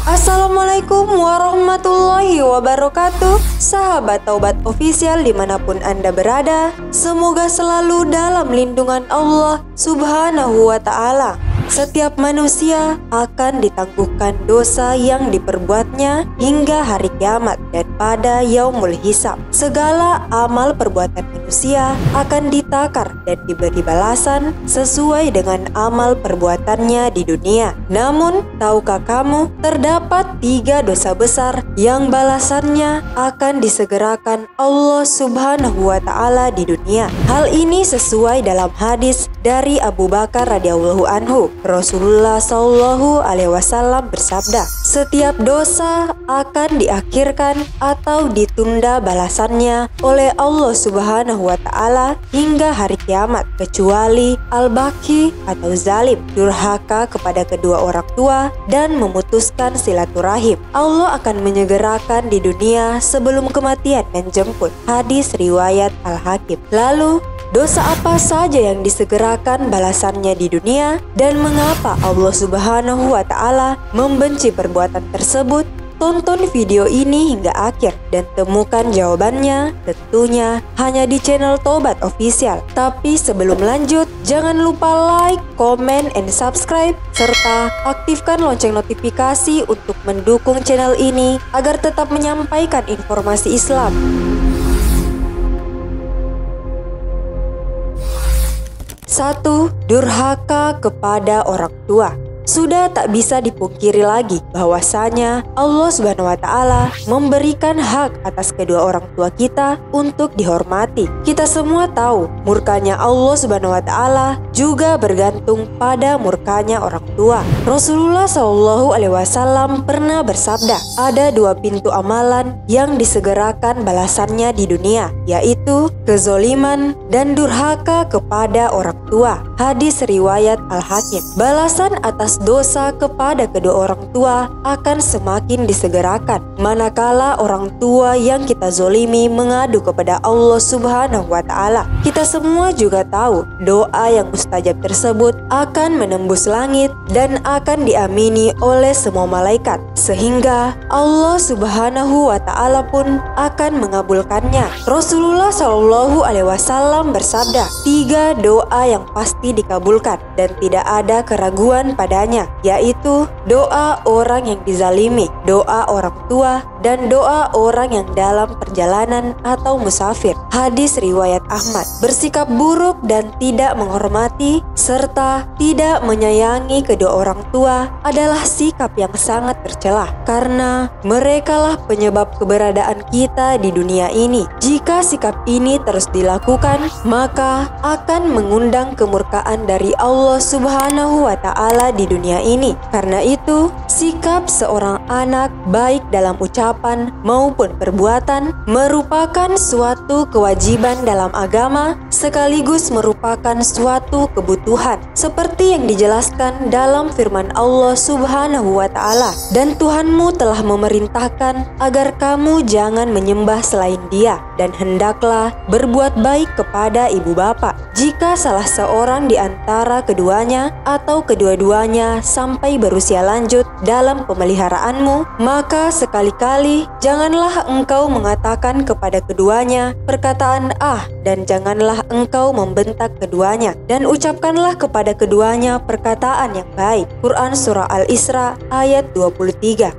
Assalamualaikum warahmatullahi wabarakatuh. Sahabat Taubat Official dimanapun Anda berada, semoga selalu dalam lindungan Allah Subhanahu wa Ta'ala. Setiap manusia akan ditangguhkan dosa yang diperbuatnya hingga hari kiamat dan pada yaumul hisab. Segala amal perbuatan manusia akan ditakar dan diberi balasan sesuai dengan amal perbuatannya di dunia. Namun, tahukah kamu terdapat 3 dosa besar yang balasannya akan disegerakan Allah Subhanahu wa Ta'ala di dunia. Hal ini sesuai dalam hadis dari Abu Bakar radhiyallahu anhu. Rasulullah Shallallahu alaihi wasallam bersabda, setiap dosa akan diakhirkan atau ditunda balasannya oleh Allah Subhanahu wa Ta'ala hingga hari kiamat, kecuali al-baqi atau zalim, durhaka kepada kedua orang tua, dan memutuskan silaturahim. Allah akan menyegerakan di dunia sebelum kematian menjemput. Hadis riwayat Al-Hakim. Lalu, dosa apa saja yang disegerakan balasannya di dunia dan mengapa Allah Subhanahu wa Ta'ala membenci perbuatan tersebut? Tonton video ini hingga akhir dan temukan jawabannya tentunya hanya di channel Taubat Official. Tapi sebelum lanjut, jangan lupa like, comment, and subscribe serta aktifkan lonceng notifikasi untuk mendukung channel ini agar tetap menyampaikan informasi Islam. 1. Durhaka kepada orang tua. Sudah tak bisa dipungkiri lagi bahwasanya Allah Subhanahu wa Ta'ala memberikan hak atas kedua orang tua kita untuk dihormati. Kita semua tahu murkanya Allah Subhanahu wa Ta'ala juga bergantung pada murkanya orang tua. Rasulullah Shallallahu alaihi wasallam pernah bersabda, ada 2 pintu amalan yang disegerakan balasannya di dunia, yaitu kezoliman dan durhaka kepada orang tua. Hadis riwayat Al-Hakim. Balasan atas dosa kepada kedua orang tua akan semakin disegerakan manakala orang tua yang kita zolimi mengadu kepada Allah Subhanahu wa Ta'ala. Kita semua juga tahu doa yang mustajab tersebut akan menembus langit dan akan diamini oleh semua malaikat, sehingga Allah Subhanahu wa Ta'ala pun akan mengabulkannya. Rasulullah Shallallahu alaihi wasallam bersabda, 3 doa yang pasti dikabulkan dan tidak ada keraguan padanya, yaitu doa orang yang dizalimi, doa orang tua, dan doa orang yang dalam perjalanan atau musafir. Hadis riwayat Ahmad. Bersikap buruk dan tidak menghormati serta tidak menyayangi kedua orang tua adalah sikap yang sangat tercela, karena merekalah penyebab keberadaan kita di dunia ini. Jika sikap ini terus dilakukan, maka akan mengundang kemurkaan dari Allah Subhanahu wa Ta'ala di dunia ini. Karena itu, sikap seorang anak baik dalam ucapan maupun perbuatan merupakan suatu kewajiban dalam agama sekaligus merupakan suatu kebutuhan, seperti yang dijelaskan dalam firman Allah Subhanahu wa Ta'ala, dan Tuhanmu telah memerintahkan agar kamu jangan menyembah selain Dia, dan hendaklah berbuat baik kepada ibu bapa. Jika salah seorang di antara keduanya atau kedua-duanya sampai berusia lanjut dalam pemeliharaanmu, maka sekali-kali janganlah engkau mengatakan kepada keduanya perkataan "ah" dan janganlah engkau membentak keduanya, dan ucapkanlah kepada keduanya perkataan yang baik. Quran Surah Al-Isra ayat 23.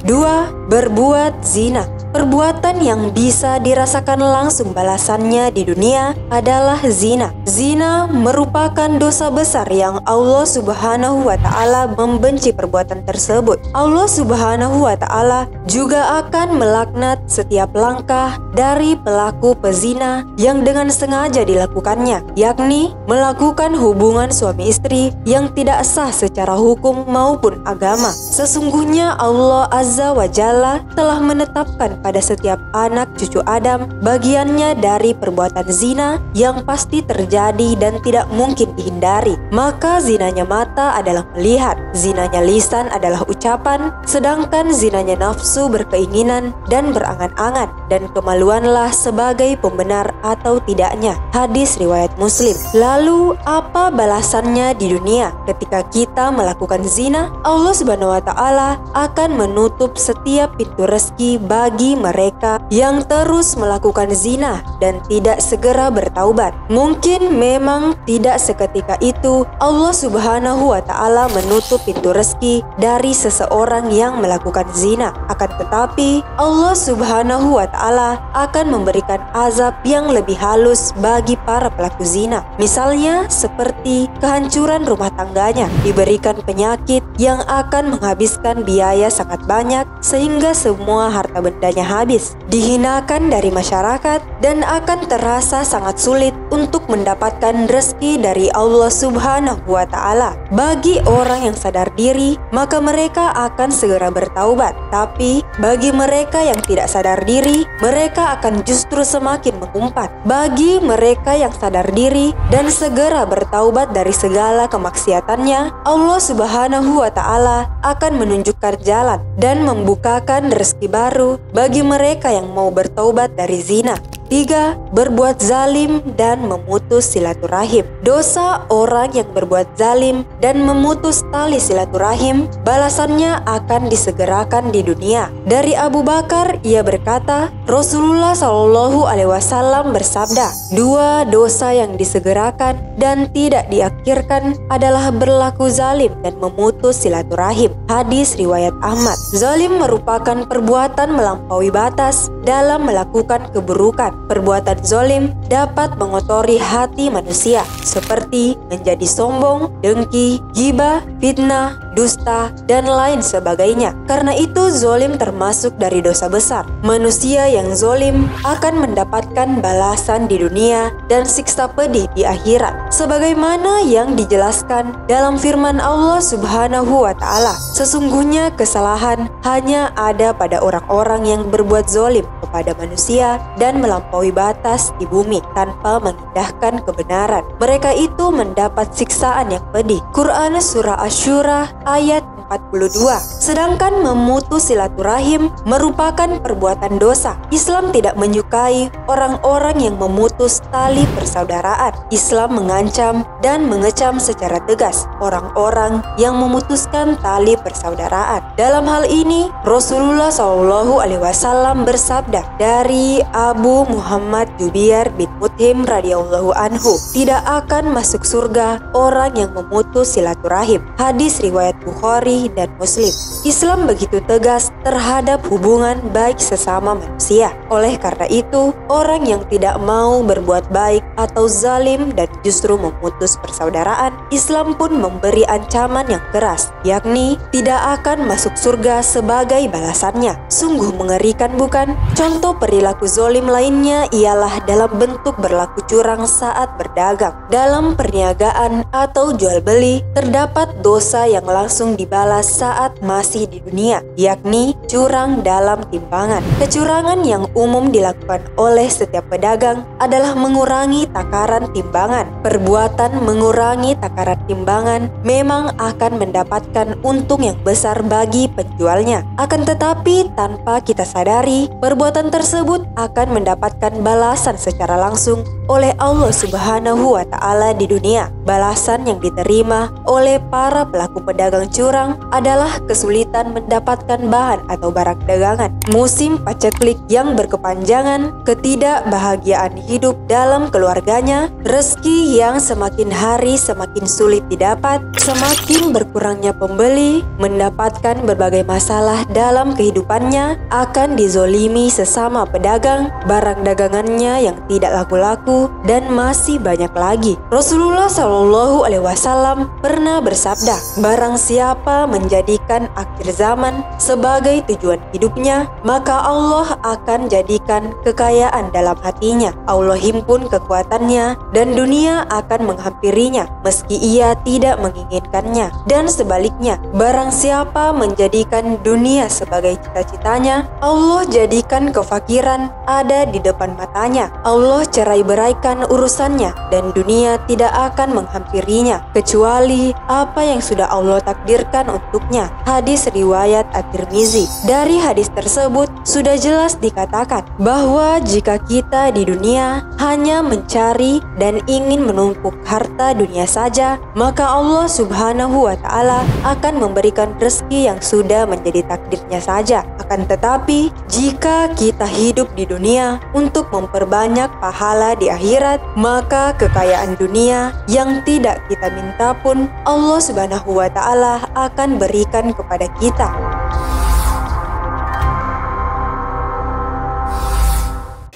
2. Berbuat zina. Perbuatan yang bisa dirasakan langsung balasannya di dunia adalah zina. Zina merupakan dosa besar yang Allah Subhanahu wa Ta'ala membenci perbuatan tersebut. Allah Subhanahu wa Ta'ala juga akan melaknat setiap langkah dari pelaku pezina yang dengan sengaja dilakukannya, yakni melakukan hubungan suami istri yang tidak sah secara hukum maupun agama. Sesungguhnya Allah Azza wa Jalla telah menetapkan pada setiap anak cucu Adam bagiannya dari perbuatan zina yang pasti terjadi dan tidak mungkin dihindari. Maka zinanya mata adalah melihat, zinanya lisan adalah ucapan, sedangkan zinanya nafsu berkeinginan dan berangan-angan, dan kemaluanlah sebagai pembenar atau tidaknya. Hadis riwayat Muslim. Lalu apa balasannya di dunia ketika kita melakukan zina? Allah Subhanahu wa taala akan menutup setiap pintu rezeki bagi mereka yang terus melakukan zina dan tidak segera bertaubat. Mungkin memang tidak seketika itu Allah Subhanahu wa taala menutup pintu rezeki dari seseorang yang melakukan zina. Akan tetapi Allah Subhanahu wa taala akan memberikan azab yang lebih halus bagi para pelaku zina. Misalnya seperti kehancuran rumah tangganya, diberikan penyakit yang akan menghabiskan biaya sangat banyak sehingga semua harta bendanya habis, dihinakan dari masyarakat, dan akan terasa sangat sulit untuk mendapatkan rezeki dari Allah Subhanahu wa taala. Bagi orang yang sadar diri, maka mereka akan segera bertaubat. Tapi bagi mereka yang tidak sadar diri, mereka akan justru semakin mengumpat. Bagi mereka yang sadar diri dan segera bertaubat dari segala kemaksiatannya, Allah Subhanahu wa taala akan menunjukkan jalan dan membukakan rezeki baru bagi mereka yang mau bertaubat dari zina. 3. Berbuat zalim dan memutus silaturahim. Dosa orang yang berbuat zalim dan memutus tali silaturahim, balasannya akan disegerakan di dunia. Dari Abu Bakar, ia berkata, Rasulullah Shallallahu Alaihi Wasallam bersabda, 2 dosa yang disegerakan dan tidak diakhirkan adalah berlaku zalim dan memutus silaturahim. Hadis riwayat Ahmad. Zalim merupakan perbuatan melampaui batas dalam melakukan keburukan. Perbuatan zalim dapat mengotori hati manusia, seperti menjadi sombong, dengki, ghibah, fitnah, dusta, dan lain sebagainya. Karena itu zalim termasuk dari dosa besar. Manusia yang zalim akan mendapatkan balasan di dunia dan siksa pedih di akhirat, sebagaimana yang dijelaskan dalam firman Allah Subhanahu wa taala. Sesungguhnya kesalahan hanya ada pada orang-orang yang berbuat zalim kepada manusia dan melampaui batas di bumi tanpa mengindahkan kebenaran. Mereka itu mendapat siksaan yang pedih. Quran Surah Asy-Syura ayat 42. Sedangkan memutus silaturahim merupakan perbuatan dosa. Islam tidak menyukai orang-orang yang memutus tali persaudaraan. Islam mengancam dan mengecam secara tegas orang-orang yang memutuskan tali persaudaraan. Dalam hal ini, Rasulullah Shallallahu Alaihi Wasallam bersabda dari Abu Muhammad Jubair bin Mut'im radhiyallahu anhu, tidak akan masuk surga orang yang memutus silaturahim. Hadis riwayat Bukhari dan Muslim. Islam begitu tegas terhadap hubungan baik sesama manusia. Oleh karena itu, orang yang tidak mau berbuat baik atau zalim dan justru memutus persaudaraan, Islam pun memberi ancaman yang keras, yakni tidak akan masuk surga sebagai balasannya. Sungguh mengerikan, bukan? Contoh perilaku zalim lainnya ialah dalam bentuk berlaku curang saat berdagang. Dalam perniagaan atau jual beli, terdapat dosa yang langsung dibalas saat masih di dunia, yakni curang dalam timbangan. Kecurangan yang umum dilakukan oleh setiap pedagang adalah mengurangi takaran timbangan. Perbuatan mengurangi takaran timbangan memang akan mendapatkan untung yang besar bagi penjualnya. Akan tetapi tanpa kita sadari, perbuatan tersebut akan mendapatkan balasan secara langsung oleh Allah Subhanahu wa taala di dunia. Balasan yang diterima oleh para pelaku pedagang curang adalah kesulitan mendapatkan bahan atau barang dagangan, musim paceklik yang berkepanjangan, ketidakbahagiaan hidup dalam keluarganya, rezeki yang semakin hari semakin sulit didapat, semakin berkurangnya pembeli, mendapatkan berbagai masalah dalam kehidupannya, akan dizolimi sesama pedagang, barang dagangannya yang tidak laku-laku, dan masih banyak lagi. Rasulullah Shallallahu Alaihi Wasallam pernah bersabda, barang siapa menjadikan akhir zaman sebagai tujuan hidupnya, maka Allah akan jadikan kekayaan dalam hatinya. Allah himpun kekuatannya dan dunia akan menghampirinya meski ia tidak menginginkannya. Dan sebaliknya, barang siapa menjadikan dunia sebagai cita-citanya, Allah jadikan kefakiran ada di depan matanya. Allah cerai beraikan urusannya dan dunia tidak akan menghampirinya kecuali apa yang sudah Allah takdirkan untuknya. Hadis riwayat At-Tirmizi. Dari hadis tersebut sudah jelas dikatakan bahwa jika kita di dunia hanya mencari dan ingin menumpuk harta dunia saja, maka Allah Subhanahu wa Ta'ala akan memberikan rezeki yang sudah menjadi takdirnya saja. Akan tetapi, jika kita hidup di dunia untuk memperbanyak pahala di akhirat, maka kekayaan dunia yang tidak kita minta pun Allah Subhanahu wa Ta'ala akan berikan kepada kita.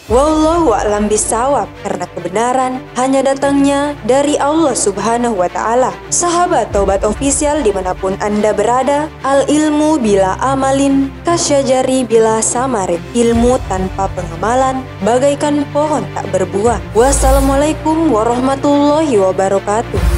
Wallahu a'lam bishawab, karena kebenaran hanya datangnya dari Allah Subhanahu wa Ta'ala. Sahabat Taubat Official dimanapun Anda berada, al ilmu bila amalin kasyajari bila samarin. Ilmu tanpa pengamalan bagaikan pohon tak berbuah. Wassalamualaikum warahmatullahi wabarakatuh.